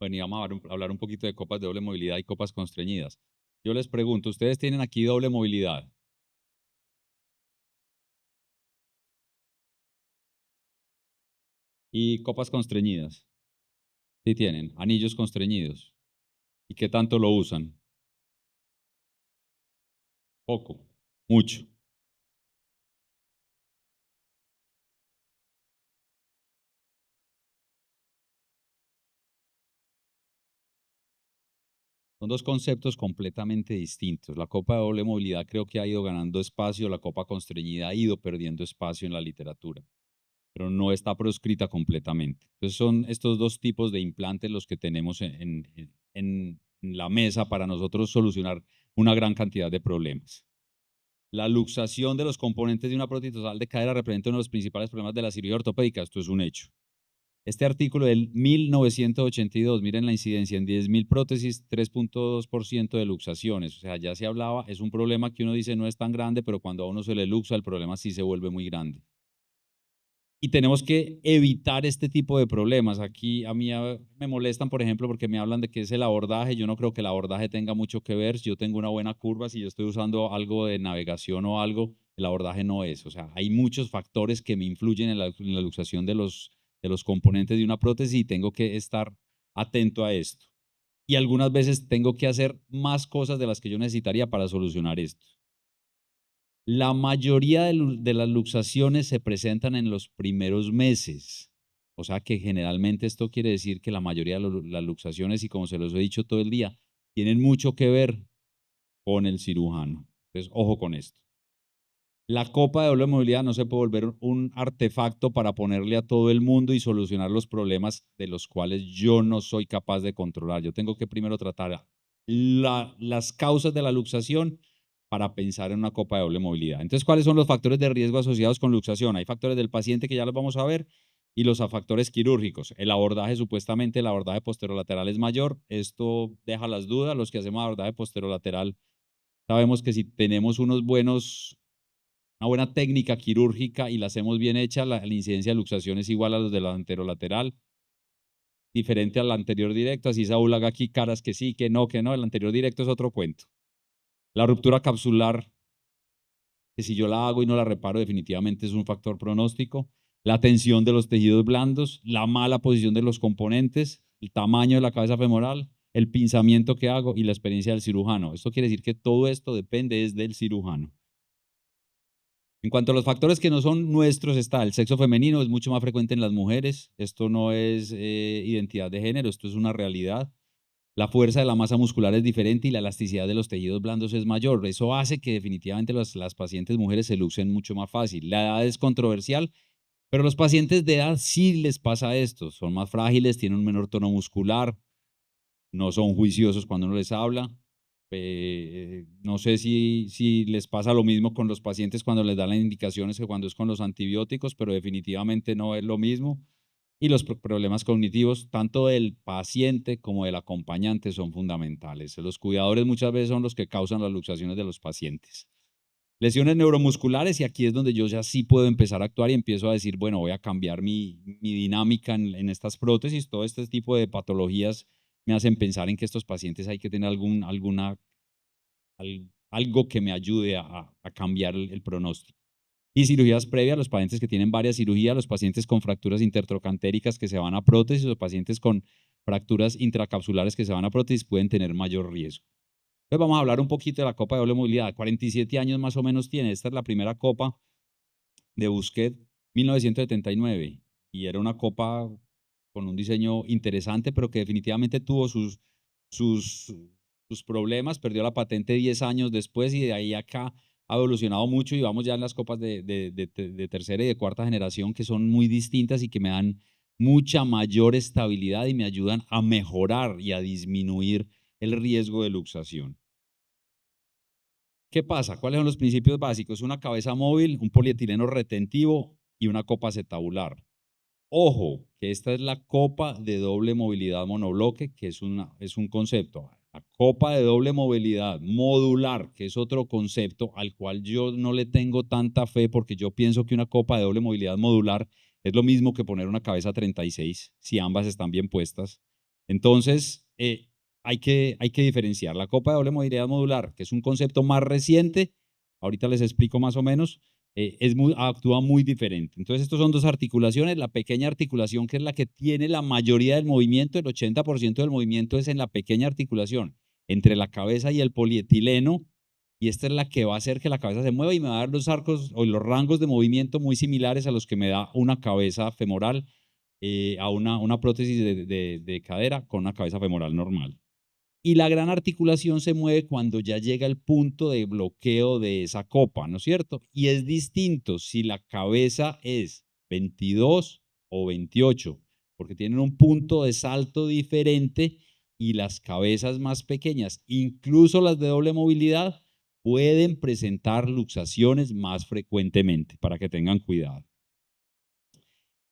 Bueno, y vamos a hablar un poquito de copas de doble movilidad y copas constreñidas. Yo les pregunto, ¿ustedes tienen aquí doble movilidad y copas constreñidas? Sí tienen, anillos constreñidos. ¿Y qué tanto lo usan? Poco, mucho. Son dos conceptos completamente distintos. La copa de doble movilidad creo que ha ido ganando espacio, la copa constreñida ha ido perdiendo espacio en la literatura, pero no está proscrita completamente. Entonces son estos dos tipos de implantes los que tenemos en la mesa para nosotros solucionar una gran cantidad de problemas. La luxación de los componentes de una prótesis total de cadera representa uno de los principales problemas de la cirugía ortopédica. Esto es un hecho. Este artículo del 1982, miren la incidencia en 10.000 prótesis, 3.2% de luxaciones. O sea, ya se hablaba, es un problema que uno dice no es tan grande, pero cuando a uno se le luxa, el problema sí se vuelve muy grande. Y tenemos que evitar este tipo de problemas. Aquí a mí me molestan, por ejemplo, porque me hablan de que es el abordaje. Yo no creo que el abordaje tenga mucho que ver. Si yo tengo una buena curva, si yo estoy usando algo de navegación o algo, el abordaje no es. O sea, hay muchos factores que me influyen en la luxación de los componentes de una prótesis y tengo que estar atento a esto. Y algunas veces tengo que hacer más cosas de las que yo necesitaría para solucionar esto. La mayoría de las luxaciones se presentan en los primeros meses. O sea que generalmente esto quiere decir que la mayoría de las luxaciones, y como se los he dicho todo el día, tienen mucho que ver con el cirujano. Entonces, ojo con esto. La copa de doble movilidad no se puede volver un artefacto para ponerle a todo el mundo y solucionar los problemas de los cuales yo no soy capaz de controlar. Yo tengo que primero tratar las causas de la luxación para pensar en una copa de doble movilidad. Entonces, ¿cuáles son los factores de riesgo asociados con luxación? Hay factores del paciente que ya los vamos a ver y los factores quirúrgicos. El abordaje, supuestamente, el abordaje posterolateral es mayor. Esto deja las dudas. Los que hacemos abordaje posterolateral sabemos que si tenemos una buena técnica quirúrgica y la hacemos bien hecha, la incidencia de luxación es igual a los de la anterolateral, diferente al anterior directo. Así Saúl haga aquí caras que sí, que no. El anterior directo es otro cuento. La ruptura capsular, que si yo la hago y no la reparo, definitivamente es un factor pronóstico. La tensión de los tejidos blandos, la mala posición de los componentes, el tamaño de la cabeza femoral, el pinzamiento que hago y la experiencia del cirujano. Esto quiere decir que todo esto depende es del cirujano. En cuanto a los factores que no son nuestros, está el sexo femenino, es mucho más frecuente en las mujeres. Esto no es identidad de género, esto es una realidad. La fuerza de la masa muscular es diferente y la elasticidad de los tejidos blandos es mayor. Eso hace que definitivamente las pacientes mujeres se lucen mucho más fácil. La edad es controversial, pero los pacientes de edad sí les pasa esto. Son más frágiles, tienen un menor tono muscular, no son juiciosos cuando uno les habla. No sé si les pasa lo mismo con los pacientes cuando les dan las indicaciones que cuando es con los antibióticos, pero definitivamente no es lo mismo. Y los problemas cognitivos, tanto del paciente como del acompañante, son fundamentales. Los cuidadores muchas veces son los que causan las luxaciones de los pacientes. Lesiones neuromusculares, y aquí es donde yo ya sí puedo empezar a actuar y empiezo a decir, bueno, voy a cambiar mi dinámica en estas prótesis. Todo este tipo de patologías me hacen pensar en que estos pacientes hay que tener algo que me ayude a cambiar el pronóstico. Y cirugías previas, los pacientes que tienen varias cirugías, los pacientes con fracturas intertrocantéricas que se van a prótesis, los pacientes con fracturas intracapsulares que se van a prótesis pueden tener mayor riesgo. Entonces vamos a hablar un poquito de la copa de doble movilidad. 47 años más o menos tiene. Esta es la primera copa de Busquet, 1979. Y era una copa con un diseño interesante, pero que definitivamente tuvo sus, sus problemas. Perdió la patente 10 años después y de ahí acá ha evolucionado mucho y vamos ya en las copas de tercera y de cuarta generación que son muy distintas y que me dan mucha mayor estabilidad y me ayudan a mejorar y a disminuir el riesgo de luxación. ¿Qué pasa? ¿Cuáles son los principios básicos? Una cabeza móvil, un polietileno retentivo y una copa acetabular. Ojo, que esta es la copa de doble movilidad monobloque, que es un concepto. La copa de doble movilidad modular, que es otro concepto al cual yo no le tengo tanta fe porque yo pienso que una copa de doble movilidad modular es lo mismo que poner una cabeza 36, si ambas están bien puestas. Entonces, hay que diferenciar la copa de doble movilidad modular, que es un concepto más reciente, ahorita les explico más o menos, actúa muy diferente. Entonces, estos son dos articulaciones, la pequeña articulación, que es la que tiene la mayoría del movimiento, el 80% del movimiento es en la pequeña articulación, entre la cabeza y el polietileno, y esta es la que va a hacer que la cabeza se mueva y me va a dar los arcos o los rangos de movimiento muy similares a los que me da una cabeza femoral, a una prótesis de cadera con una cabeza femoral normal. Y la gran articulación se mueve cuando ya llega el punto de bloqueo de esa copa, ¿no es cierto? Y es distinto si la cabeza es 22 o 28, porque tienen un punto de salto diferente y las cabezas más pequeñas, incluso las de doble movilidad, pueden presentar luxaciones más frecuentemente, para que tengan cuidado.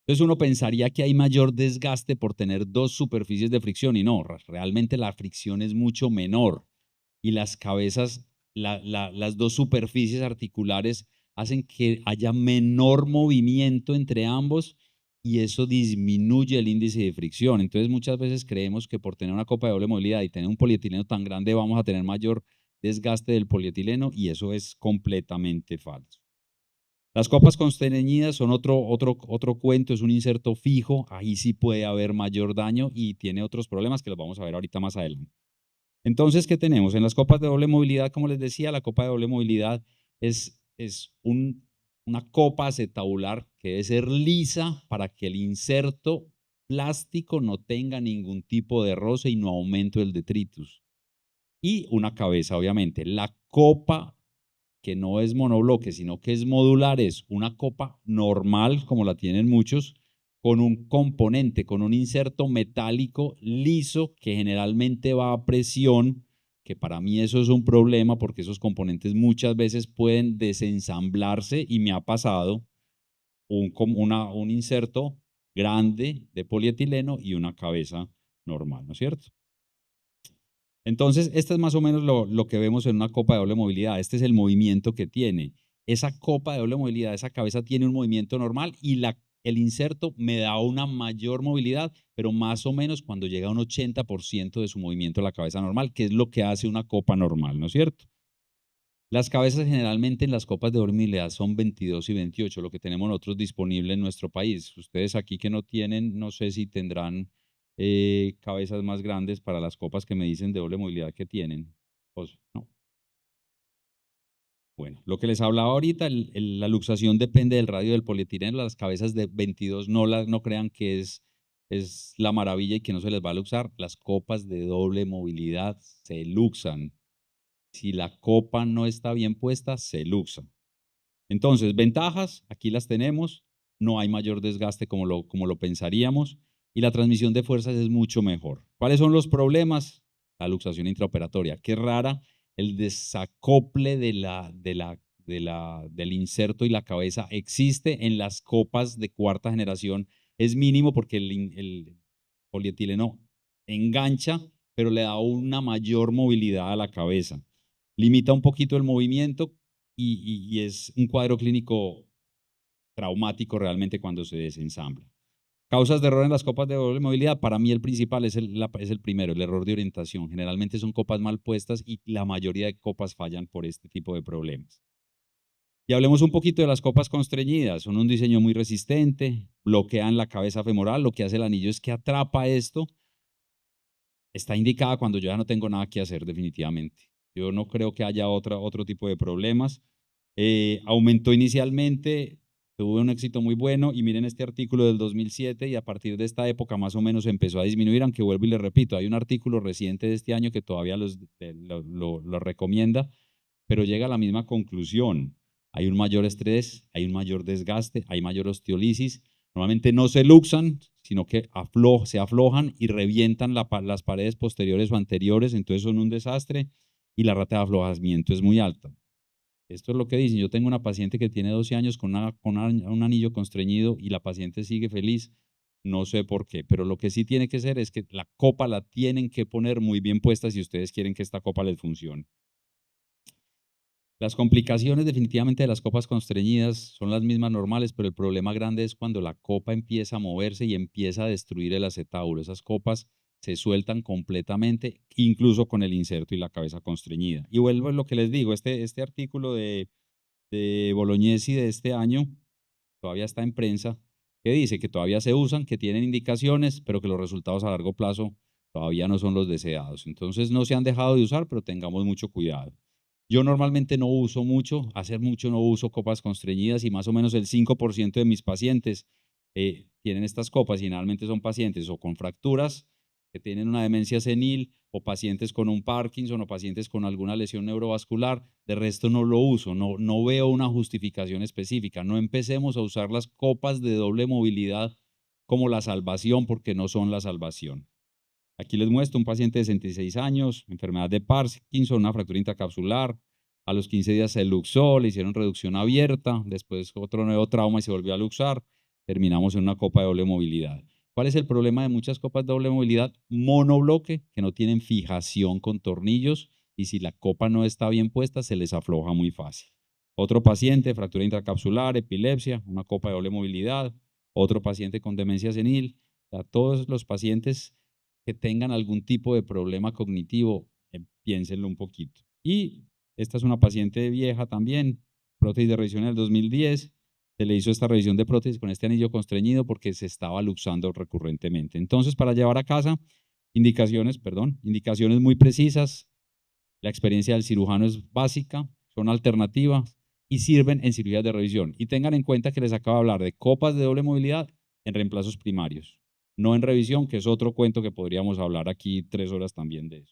Entonces uno pensaría que hay mayor desgaste por tener dos superficies de fricción y no, realmente la fricción es mucho menor y las cabezas, las dos superficies articulares hacen que haya menor movimiento entre ambos y eso disminuye el índice de fricción. Entonces muchas veces creemos que por tener una copa de doble movilidad y tener un polietileno tan grande vamos a tener mayor desgaste del polietileno y eso es completamente falso. Las copas constreñidas son otro cuento, es un inserto fijo, ahí sí puede haber mayor daño y tiene otros problemas que los vamos a ver ahorita más adelante. Entonces, ¿qué tenemos? En las copas de doble movilidad, como les decía, la copa de doble movilidad es una copa acetabular que debe ser lisa para que el inserto plástico no tenga ningún tipo de roce y no aumente el detritus. Y una cabeza, obviamente. La copa que no es monobloque, sino que es modular, es una copa normal, como la tienen muchos, con un componente, con un inserto metálico liso que generalmente va a presión, que para mí eso es un problema porque esos componentes muchas veces pueden desensamblarse y me ha pasado un inserto grande de polietileno y una cabeza normal, ¿no es cierto? Entonces, este es más o menos lo que vemos en una copa de doble movilidad. Este es el movimiento que tiene. Esa copa de doble movilidad, esa cabeza tiene un movimiento normal y el inserto me da una mayor movilidad, pero más o menos cuando llega a un 80% de su movimiento la cabeza normal, que es lo que hace una copa normal, ¿no es cierto? Las cabezas generalmente en las copas de doble movilidad son 22 y 28, lo que tenemos nosotros disponible en nuestro país. Ustedes aquí que no tienen, no sé si tendrán cabezas más grandes para las copas que me dicen de doble movilidad que tienen. Pues, no. Bueno, lo que les hablaba ahorita, la luxación depende del radio del polietileno. Las cabezas de 22 no crean que es la maravilla y que no se les va a luxar. Las copas de doble movilidad se luxan. Si la copa no está bien puesta, se luxa. Entonces, ventajas, aquí las tenemos. No hay mayor desgaste como lo pensaríamos y la transmisión de fuerzas es mucho mejor. ¿Cuáles son los problemas? La luxación intraoperatoria, que es rara, el desacople del inserto y la cabeza existe en las copas de cuarta generación, es mínimo porque el polietileno engancha, pero le da una mayor movilidad a la cabeza. Limita un poquito el movimiento y es un cuadro clínico traumático realmente cuando se desensambla. Causas de error en las copas de doble movilidad, para mí el principal es el primero, el error de orientación. Generalmente son copas mal puestas y la mayoría de copas fallan por este tipo de problemas. Y hablemos un poquito de las copas constreñidas. Son un diseño muy resistente, bloquean la cabeza femoral. Lo que hace el anillo es que atrapa esto. Está indicada cuando yo ya no tengo nada que hacer definitivamente. Yo no creo que haya otro tipo de problemas. Aumentó inicialmente, tuvo un éxito muy bueno y miren este artículo del 2007 y a partir de esta época más o menos empezó a disminuir, aunque vuelvo y le repito, hay un artículo reciente de este año que todavía lo recomienda, pero llega a la misma conclusión. Hay un mayor estrés, hay un mayor desgaste, hay mayor osteolisis. Normalmente no se luxan, sino que se aflojan y revientan las paredes posteriores o anteriores, entonces son un desastre y la rata de aflojamiento es muy alta. Esto es lo que dicen. Yo tengo una paciente que tiene 12 años con un anillo constreñido y la paciente sigue feliz. No sé por qué, pero lo que sí tiene que ser es que la copa la tienen que poner muy bien puesta si ustedes quieren que esta copa les funcione. Las complicaciones definitivamente de las copas constreñidas son las mismas normales, pero el problema grande es cuando la copa empieza a moverse y empieza a destruir el acetábulo. Esas copas se sueltan completamente, incluso con el inserto y la cabeza constreñida. Y vuelvo a lo que les digo, este artículo de Bolognesi de este año todavía está en prensa, que dice que todavía se usan, que tienen indicaciones, pero que los resultados a largo plazo todavía no son los deseados. Entonces no se han dejado de usar, pero tengamos mucho cuidado. Yo normalmente no uso mucho, hace mucho no uso copas constreñidas y más o menos el 5% de mis pacientes tienen estas copas y generalmente son pacientes o con fracturas que tienen una demencia senil o pacientes con un Parkinson o pacientes con alguna lesión neurovascular. De resto no lo uso, no veo una justificación específica. No empecemos a usar las copas de doble movilidad como la salvación porque no son la salvación. Aquí les muestro un paciente de 66 años, enfermedad de Parkinson, una fractura intracapsular. A los 15 días se luxó, le hicieron reducción abierta, después otro nuevo trauma y se volvió a luxar. Terminamos en una copa de doble movilidad. ¿Cuál es el problema de muchas copas de doble movilidad? Monobloque, que no tienen fijación con tornillos y si la copa no está bien puesta se les afloja muy fácil. Otro paciente, fractura intracapsular, epilepsia, una copa de doble movilidad. Otro paciente con demencia senil. Todos los pacientes que tengan algún tipo de problema cognitivo, piénsenlo un poquito. Y esta es una paciente vieja también, prótesis de revisión en el 2010, se le hizo esta revisión de prótesis con este anillo constreñido porque se estaba luxando recurrentemente. Entonces, para llevar a casa, indicaciones muy precisas, la experiencia del cirujano es básica, son alternativas y sirven en cirugías de revisión. Y tengan en cuenta que les acabo de hablar de copas de doble movilidad en reemplazos primarios, no en revisión, que es otro cuento que podríamos hablar aquí 3 horas también de eso.